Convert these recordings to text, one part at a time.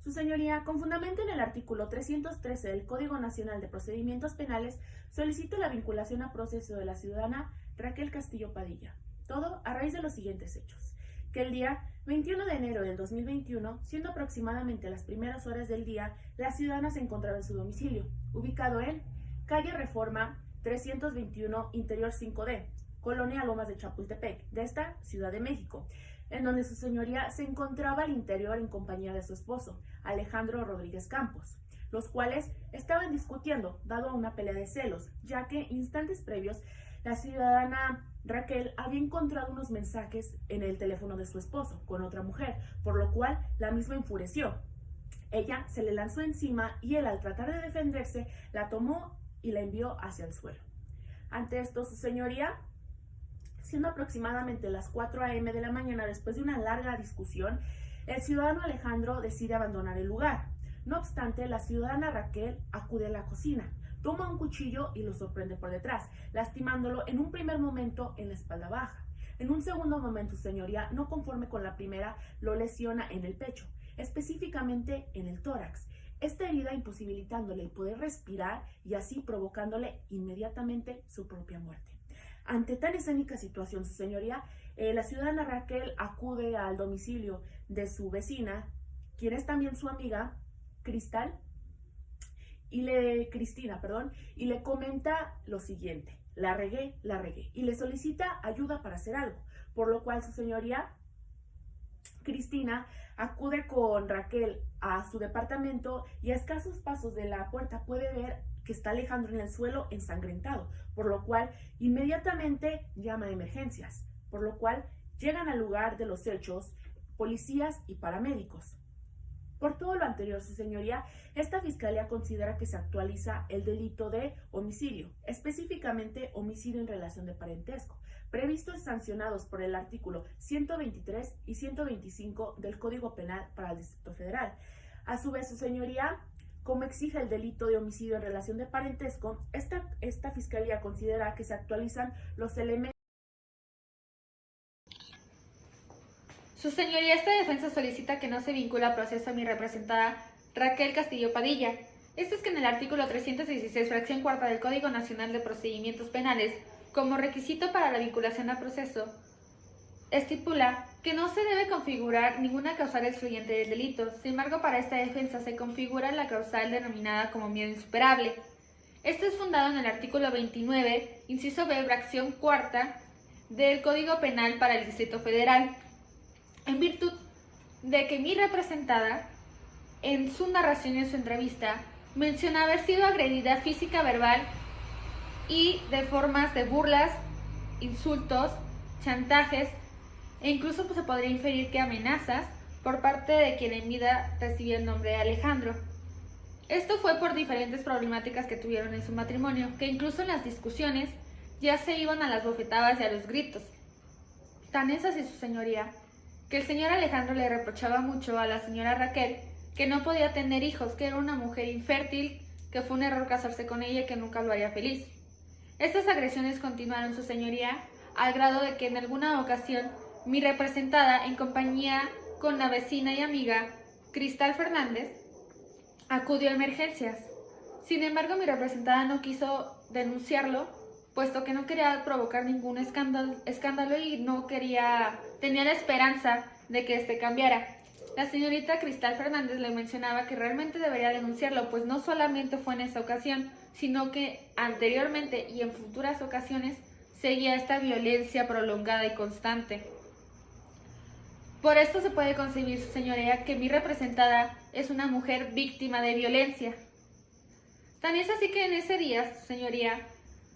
Su señoría, con fundamento en el artículo 313 del Código Nacional de Procedimientos Penales, solicito la vinculación a proceso de la ciudadana Raquel Castillo Padilla. Todo a raíz de los siguientes hechos. Que el día 21 de enero del 2021, siendo aproximadamente las primeras horas del día, la ciudadana se encontraba en su domicilio, ubicado en calle Reforma 321, Interior 5D, Colonia Lomas de Chapultepec, de esta Ciudad de México, en donde su señoría se encontraba al interior en compañía de su esposo, Alejandro Rodríguez Campos, los cuales estaban discutiendo, dado a una pelea de celos, ya que instantes previos la ciudadana Raquel había encontrado unos mensajes en el teléfono de su esposo con otra mujer, por lo cual la misma enfureció. Ella se le lanzó encima y él, al tratar de defenderse, la tomó y la envió hacia el suelo. Ante esto, su señoría, siendo aproximadamente las 4 a.m. de la mañana, después de una larga discusión, el ciudadano Alejandro decide abandonar el lugar. No obstante, la ciudadana Raquel acude a la cocina, toma un cuchillo y lo sorprende por detrás, lastimándolo en un primer momento en la espalda baja. En un segundo momento, su señoría, no conforme con la primera, lo lesiona en el pecho, específicamente en el tórax. Esta herida imposibilitándole el poder respirar y así provocándole inmediatamente su propia muerte. Ante tan escénica situación, su señoría, la ciudadana Raquel acude al domicilio de su vecina, quien es también su amiga, Cristina, y le comenta lo siguiente: la regué, y le solicita ayuda para hacer algo, por lo cual su señoría, Cristina, acude con Raquel a su departamento y a escasos pasos de la puerta puede ver que está Alejandro en el suelo ensangrentado, por lo cual inmediatamente llama a emergencias, por lo cual llegan al lugar de los hechos policías y paramédicos. Por todo lo anterior, su señoría, esta fiscalía considera que se actualiza el delito de homicidio, específicamente homicidio en relación de parentesco, previstos y sancionados por el artículo 123 y 125 del Código Penal para el Distrito Federal. A su vez, su señoría, como exige el delito de homicidio en relación de parentesco, esta fiscalía considera que se actualizan los elementos. Su señoría, esta defensa solicita que no se vincula a proceso a mi representada Raquel Castillo Padilla. Esto es que en el artículo 316, fracción cuarta del Código Nacional de Procedimientos Penales, como requisito para la vinculación a proceso, estipula que no se debe configurar ninguna causal excluyente del delito. Sin embargo, para esta defensa se configura la causal denominada como miedo insuperable. Esto es fundado en el artículo 29, inciso B, fracción cuarta del Código Penal para el Distrito Federal, en virtud de que mi representada, en su narración y en su entrevista, menciona haber sido agredida física, verbal y de formas de burlas, insultos, chantajes e incluso se podría inferir que amenazas por parte de quien en vida recibía el nombre de Alejandro. Esto fue por diferentes problemáticas que tuvieron en su matrimonio, que incluso en las discusiones ya se iban a las bofetadas y a los gritos. Tan es así, su señoría, que el señor Alejandro le reprochaba mucho a la señora Raquel que no podía tener hijos, que era una mujer infértil, que fue un error casarse con ella y que nunca lo haría feliz. Estas agresiones continuaron, su señoría, al grado de que en alguna ocasión mi representada, en compañía con la vecina y amiga Cristal Fernández, acudió a emergencias. Sin embargo, mi representada no quiso denunciarlo, puesto que no quería provocar ningún escándalo y tenía la esperanza de que este cambiara. La señorita Cristal Fernández le mencionaba que realmente debería denunciarlo, pues no solamente fue en esa ocasión, sino que anteriormente y en futuras ocasiones seguía esta violencia prolongada y constante. Por esto se puede concebir, su señoría, que mi representada es una mujer víctima de violencia. Tan es así que en ese día, su señoría,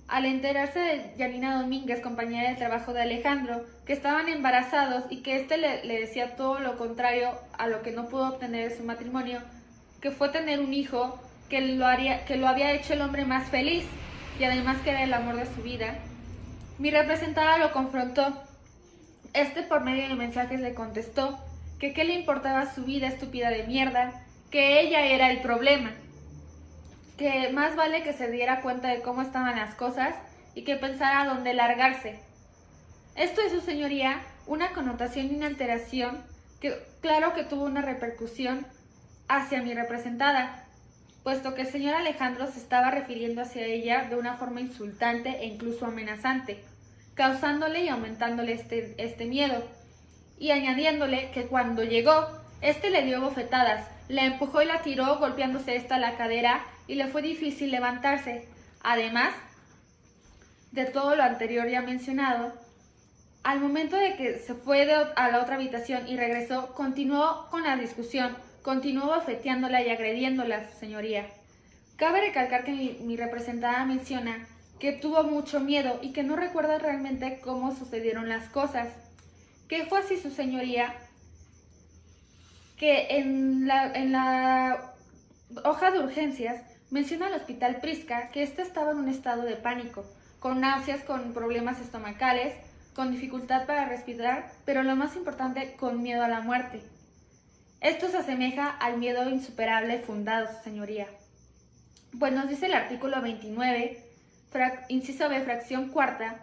al enterarse de Yanina Domínguez, compañera de trabajo de Alejandro, que estaban embarazados y que éste le decía todo lo contrario a lo que no pudo obtener de su matrimonio, que fue tener un hijo que lo había hecho el hombre más feliz y además que era el amor de su vida, mi representada lo confrontó. Por medio de mensajes le contestó que qué le importaba su vida estúpida de mierda, que ella era el problema, que más vale que se diera cuenta de cómo estaban las cosas y que pensara dónde largarse. Esto es, su señoría, una connotación y una alteración que claro que tuvo una repercusión hacia mi representada, puesto que el señor Alejandro se estaba refiriendo hacia ella de una forma insultante e incluso amenazante, causándole y aumentándole este miedo, y añadiéndole que cuando llegó, le dio bofetadas, la empujó y la tiró, golpeándose a la cadera, y le fue difícil levantarse. Además de todo lo anterior ya mencionado, al momento de que se fue a la otra habitación y regresó, continuó con la discusión, continuó bofeteándola y agrediéndola, su señoría. Cabe recalcar que mi representada menciona que tuvo mucho miedo y que no recuerda realmente cómo sucedieron las cosas. Que fue así, su señoría, que en la hoja de urgencias menciona al hospital Prisca que estaba en un estado de pánico, con náuseas, con problemas estomacales, con dificultad para respirar, pero lo más importante, con miedo a la muerte. Esto se asemeja al miedo insuperable fundado, su señoría. Pues nos dice el artículo 29, inciso B, fracción cuarta,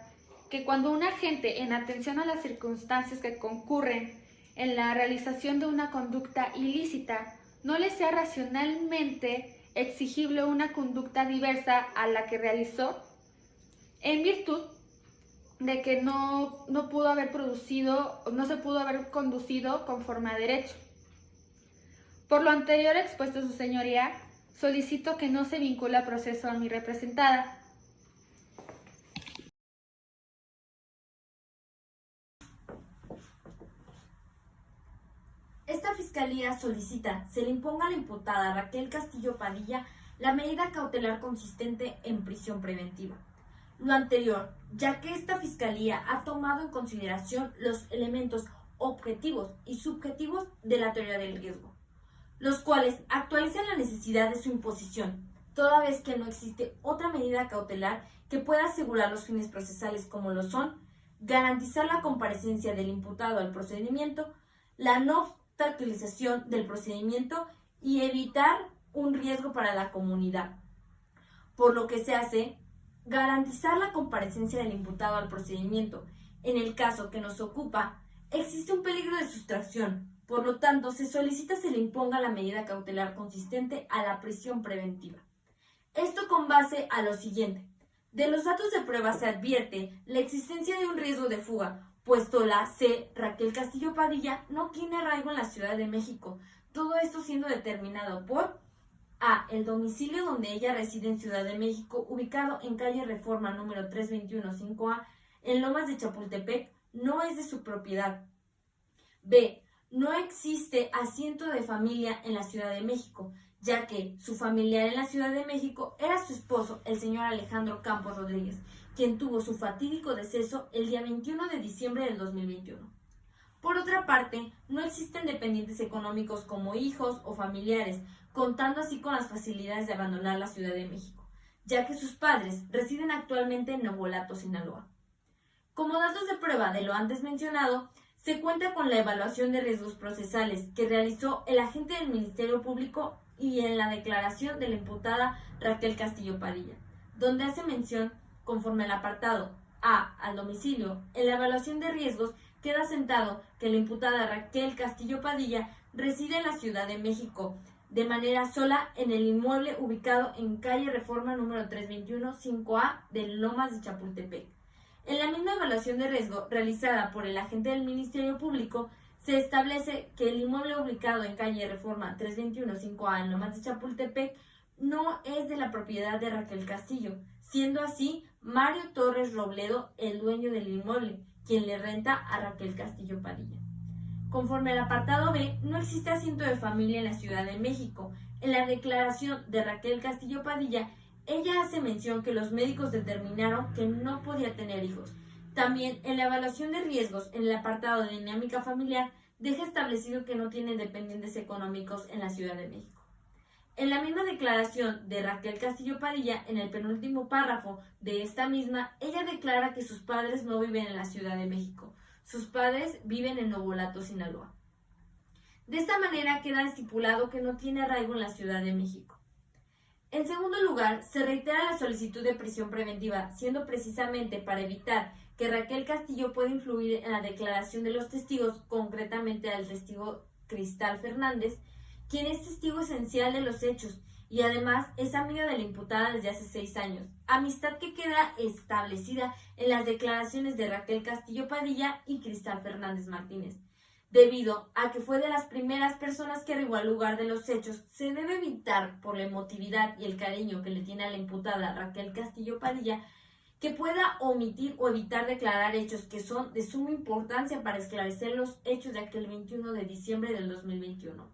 que cuando un agente, en atención a las circunstancias que concurren en la realización de una conducta ilícita, no le sea racionalmente exigible una conducta diversa a la que realizó, en virtud de que no se pudo haber conducido conforme a derecho. Por lo anterior expuesto, su señoría, solicito que no se vincule a proceso a mi representada. Esta fiscalía solicita se le imponga a la imputada Raquel Castillo Padilla la medida cautelar consistente en prisión preventiva. Lo anterior, ya que esta fiscalía ha tomado en consideración los elementos objetivos y subjetivos de la teoría del riesgo, los cuales actualizan la necesidad de su imposición, toda vez que no existe otra medida cautelar que pueda asegurar los fines procesales como lo son garantizar la comparecencia del imputado al procedimiento, la no obstaculización del procedimiento y evitar un riesgo para la comunidad. Por lo que se hace garantizar la comparecencia del imputado al procedimiento. En el caso que nos ocupa, existe un peligro de sustracción, por lo tanto, se solicita se le imponga la medida cautelar consistente a la prisión preventiva. Esto con base a lo siguiente. De los datos de prueba se advierte la existencia de un riesgo de fuga, puesto la C. Raquel Castillo Padilla no tiene arraigo en la Ciudad de México, todo esto siendo determinado por A. El domicilio donde ella reside en Ciudad de México, ubicado en calle Reforma número 321-5A, en Lomas de Chapultepec, no es de su propiedad. B. No existe asiento de familia en la Ciudad de México, ya que su familiar en la Ciudad de México era su esposo, el señor Alejandro Campos Rodríguez, quien tuvo su fatídico deceso el día 21 de diciembre del 2021. Por otra parte, no existen dependientes económicos como hijos o familiares, contando así con las facilidades de abandonar la Ciudad de México, ya que sus padres residen actualmente en Novolato, Sinaloa. Como datos de prueba de lo antes mencionado, se cuenta con la evaluación de riesgos procesales que realizó el agente del Ministerio Público y en la declaración de la imputada Raquel Castillo Padilla, donde hace mención, conforme al apartado A, al domicilio, en la evaluación de riesgos queda sentado que la imputada Raquel Castillo Padilla reside en la Ciudad de México de manera sola en el inmueble ubicado en calle Reforma número 321-5A de Lomas de Chapultepec. En la misma evaluación de riesgo realizada por el agente del Ministerio Público, se establece que el inmueble ubicado en calle Reforma 321-5A en Lomas de Chapultepec no es de la propiedad de Raquel Castillo, siendo así Mario Torres Robledo el dueño del inmueble, quien le renta a Raquel Castillo Padilla. Conforme al apartado B, no existe asiento de familia en la Ciudad de México. En la declaración de Raquel Castillo Padilla, ella hace mención que los médicos determinaron que no podía tener hijos. También en la evaluación de riesgos, en el apartado de dinámica familiar, deja establecido que no tiene dependientes económicos en la Ciudad de México. En la misma declaración de Raquel Castillo Padilla, en el penúltimo párrafo de esta misma, ella declara que sus padres no viven en la Ciudad de México. Sus padres viven en Novolato, Sinaloa. De esta manera queda estipulado que no tiene arraigo en la Ciudad de México. En segundo lugar, se reitera la solicitud de prisión preventiva, siendo precisamente para evitar que Raquel Castillo pueda influir en la declaración de los testigos, concretamente al testigo Cristal Fernández, quien es testigo esencial de los hechos y además es amiga de la imputada desde hace 6 años, amistad que queda establecida en las declaraciones de Raquel Castillo Padilla y Cristal Fernández Martínez. Debido a que fue de las primeras personas que arribó al lugar de los hechos, se debe evitar, por la emotividad y el cariño que le tiene a la imputada Raquel Castillo Padilla, que pueda omitir o evitar declarar hechos que son de suma importancia para esclarecer los hechos de aquel 21 de diciembre del 2021.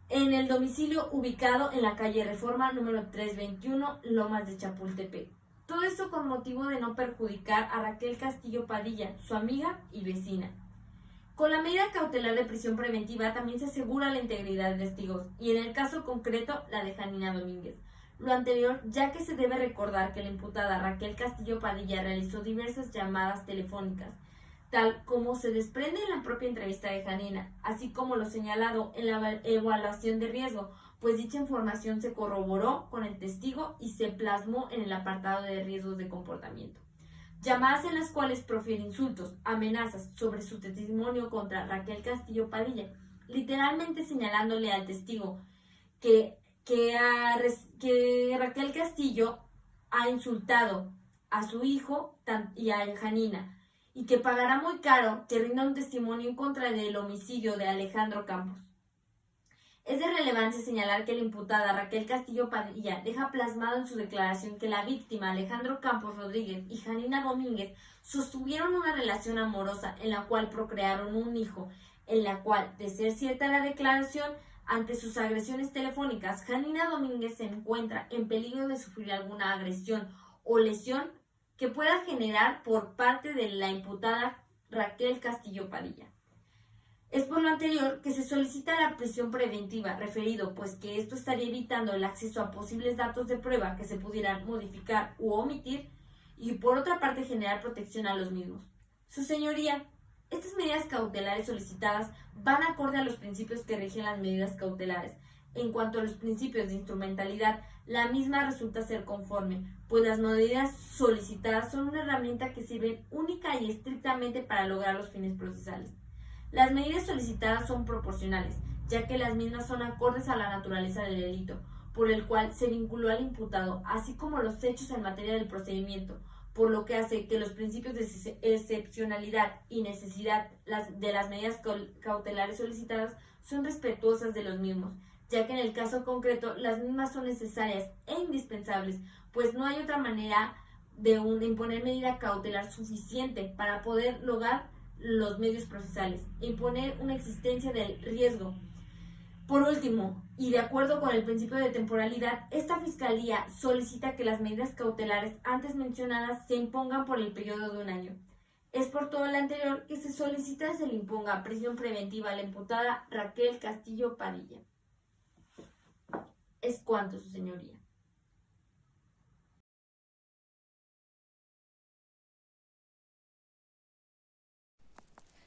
En el domicilio ubicado en la calle Reforma número 321, Lomas de Chapultepec. Todo esto con motivo de no perjudicar a Raquel Castillo Padilla, su amiga y vecina. Con la medida cautelar de prisión preventiva también se asegura la integridad de testigos y en el caso concreto la de Janina Domínguez. Lo anterior, ya que se debe recordar que la imputada Raquel Castillo Padilla realizó diversas llamadas telefónicas, tal como se desprende en la propia entrevista de Janina, así como lo señalado en la evaluación de riesgo, pues dicha información se corroboró con el testigo y se plasmó en el apartado de riesgos de comportamiento. Llamadas en las cuales profiere insultos, amenazas sobre su testimonio contra Raquel Castillo Padilla, literalmente señalándole al testigo que Raquel Castillo ha insultado a su hijo y a Janina, y que pagará muy caro que rinda un testimonio en contra del homicidio de Alejandro Campos. Es de relevancia señalar que la imputada Raquel Castillo Padilla deja plasmado en su declaración que la víctima Alejandro Campos Rodríguez y Janina Domínguez sostuvieron una relación amorosa en la cual procrearon un hijo, en la cual, de ser cierta la declaración, ante sus agresiones telefónicas, Janina Domínguez se encuentra en peligro de sufrir alguna agresión o lesión que pueda generar por parte de la imputada Raquel Castillo Padilla. Es por lo anterior que se solicita la prisión preventiva referido, pues que esto estaría evitando el acceso a posibles datos de prueba que se pudieran modificar u omitir y por otra parte generar protección a los mismos. Su señoría, estas medidas cautelares solicitadas van acorde a los principios que rigen las medidas cautelares. En cuanto a los principios de instrumentalidad, la misma resulta ser conforme, pues las medidas solicitadas son una herramienta que sirve única y estrictamente para lograr los fines procesales. Las medidas solicitadas son proporcionales, ya que las mismas son acordes a la naturaleza del delito, por el cual se vinculó al imputado, así como los hechos en materia del procedimiento, por lo que hace que los principios de excepcionalidad y necesidad de las medidas cautelares solicitadas son respetuosas de los mismos, ya que en el caso concreto las mismas son necesarias e indispensables, pues no hay otra manera de imponer medida cautelar suficiente para poder lograr los medios procesales, imponer una existencia del riesgo. Por último, y de acuerdo con el principio de temporalidad, esta Fiscalía solicita que las medidas cautelares antes mencionadas se impongan por el periodo de 1 año. Es por todo lo anterior que se solicita se le imponga prisión preventiva a la imputada Raquel Castillo Padilla. Es cuanto, su señoría.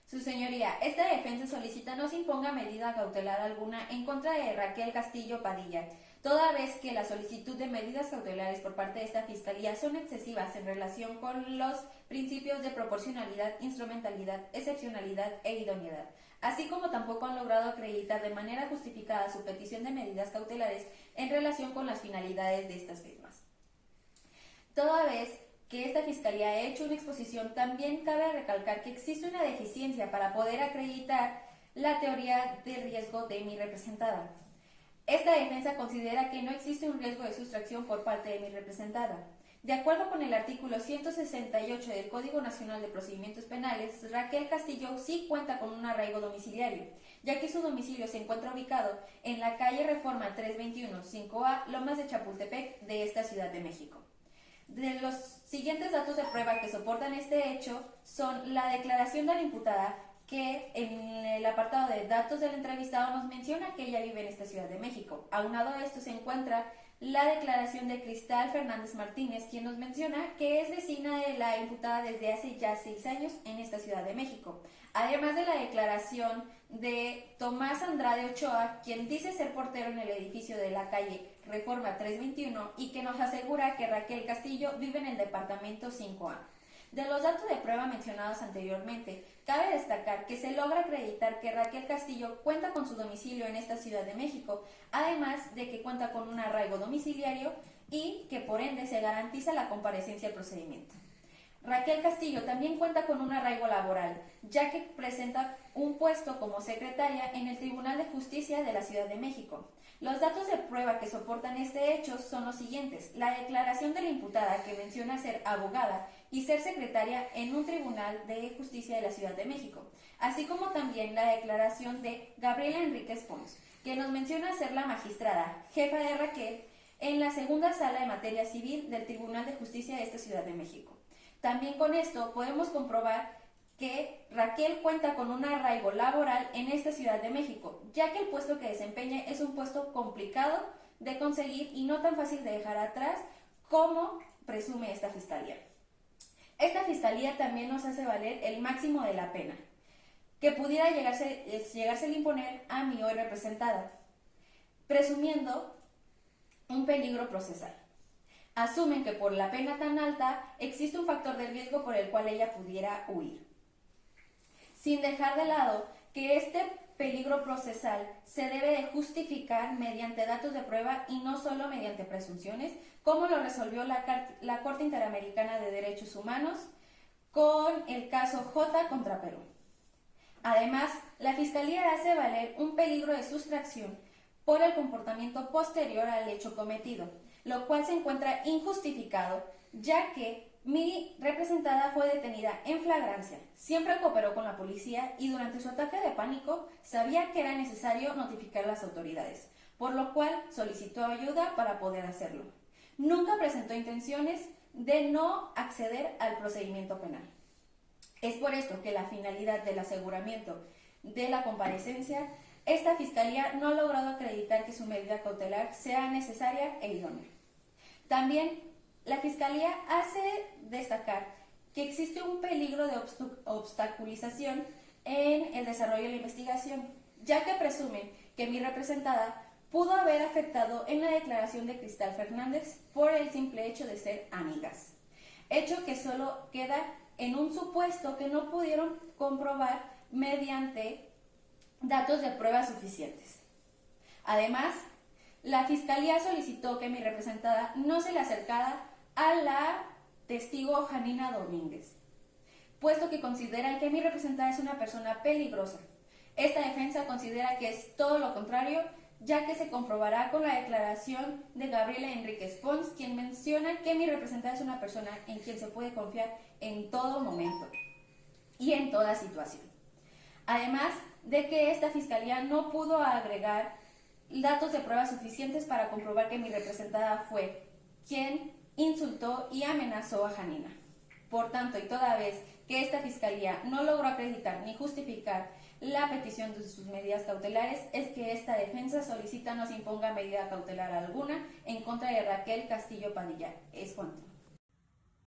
Su señoría, esta defensa solicita no se imponga medida cautelar alguna en contra de Raquel Castillo Padilla, toda vez que la solicitud de medidas cautelares por parte de esta Fiscalía son excesivas en relación con los principios de proporcionalidad, instrumentalidad, excepcionalidad e idoneidad, así como tampoco han logrado acreditar de manera justificada su petición de medidas cautelares en relación con las finalidades de estas mismas. Toda vez que esta Fiscalía ha hecho una exposición, también cabe recalcar que existe una deficiencia para poder acreditar la teoría de riesgo de mi representada. Esta defensa considera que no existe un riesgo de sustracción por parte de mi representada. De acuerdo con el artículo 168 del Código Nacional de Procedimientos Penales, Raquel Castillo sí cuenta con un arraigo domiciliario, ya que su domicilio se encuentra ubicado en la calle Reforma 321, 5A, Lomas de Chapultepec, de esta Ciudad de México. De los siguientes datos de prueba que soportan este hecho son la declaración de la imputada, que en el apartado de datos del entrevistado nos menciona que ella vive en esta Ciudad de México. Aunado a esto se encuentra la declaración de Cristal Fernández Martínez, quien nos menciona que es vecina de la imputada desde hace ya 6 años en esta Ciudad de México. Además de la declaración de Tomás Andrade Ochoa, quien dice ser portero en el edificio de la calle Reforma 321 y que nos asegura que Raquel Castillo vive en el departamento 5A. De los datos de prueba mencionados anteriormente, cabe destacar que se logra acreditar que Raquel Castillo cuenta con su domicilio en esta Ciudad de México, además de que cuenta con un arraigo domiciliario y que por ende se garantiza la comparecencia al procedimiento. Raquel Castillo también cuenta con un arraigo laboral, ya que presenta un puesto como secretaria en el Tribunal de Justicia de la Ciudad de México. Los datos de prueba que soportan este hecho son los siguientes: la declaración de la imputada, que menciona ser abogada y ser secretaria en un Tribunal de Justicia de la Ciudad de México, así como también la declaración de Gabriela Enríquez Pons, que nos menciona ser la magistrada, jefa de Raquel, en la segunda sala de materia civil del Tribunal de Justicia de esta Ciudad de México. También con esto podemos comprobar que Raquel cuenta con un arraigo laboral en esta Ciudad de México, ya que el puesto que desempeña es un puesto complicado de conseguir y no tan fácil de dejar atrás como presume esta fiscalía. Esta fiscalía también nos hace valer el máximo de la pena, que pudiera llegarse a imponer a mi hoy representada, presumiendo un peligro procesal. Asumen que por la pena tan alta existe un factor de riesgo por el cual ella pudiera huir, sin dejar de lado que este peligro procesal se debe de justificar mediante datos de prueba y no solo mediante presunciones, como lo resolvió la Corte Interamericana de Derechos Humanos con el caso J contra Perú. Además, la Fiscalía hace valer un peligro de sustracción por el comportamiento posterior al hecho cometido, lo cual se encuentra injustificado, ya que mi representada fue detenida en flagrancia, siempre cooperó con la policía y durante su ataque de pánico sabía que era necesario notificar a las autoridades, por lo cual solicitó ayuda para poder hacerlo. Nunca presentó intenciones de no acceder al procedimiento penal. Es por esto que la finalidad del aseguramiento de la comparecencia, esta Fiscalía no ha logrado acreditar que su medida cautelar sea necesaria e idónea. También la Fiscalía hace destacar que existe un peligro de obstaculización en el desarrollo de la investigación, ya que presumen que mi representada pudo haber afectado en la declaración de Cristal Fernández por el simple hecho de ser amigas, hecho que solo queda en un supuesto que no pudieron comprobar mediante datos de prueba suficientes. Además, la Fiscalía solicitó que mi representada no se le acercara a la testigo Janina Domínguez, puesto que consideran que mi representada es una persona peligrosa. Esta defensa considera que es todo lo contrario, ya que se comprobará con la declaración de Gabriela Enríquez Pons, quien menciona que mi representada es una persona en quien se puede confiar en todo momento y en toda situación. Además de que esta Fiscalía no pudo agregar datos de prueba suficientes para comprobar que mi representada fue quien insultó y amenazó a Janina. Por tanto, y toda vez que esta Fiscalía no logró acreditar ni justificar la petición de sus medidas cautelares, es que esta defensa solicita no se imponga medida cautelar alguna en contra de Raquel Castillo Padilla. Es cuanto.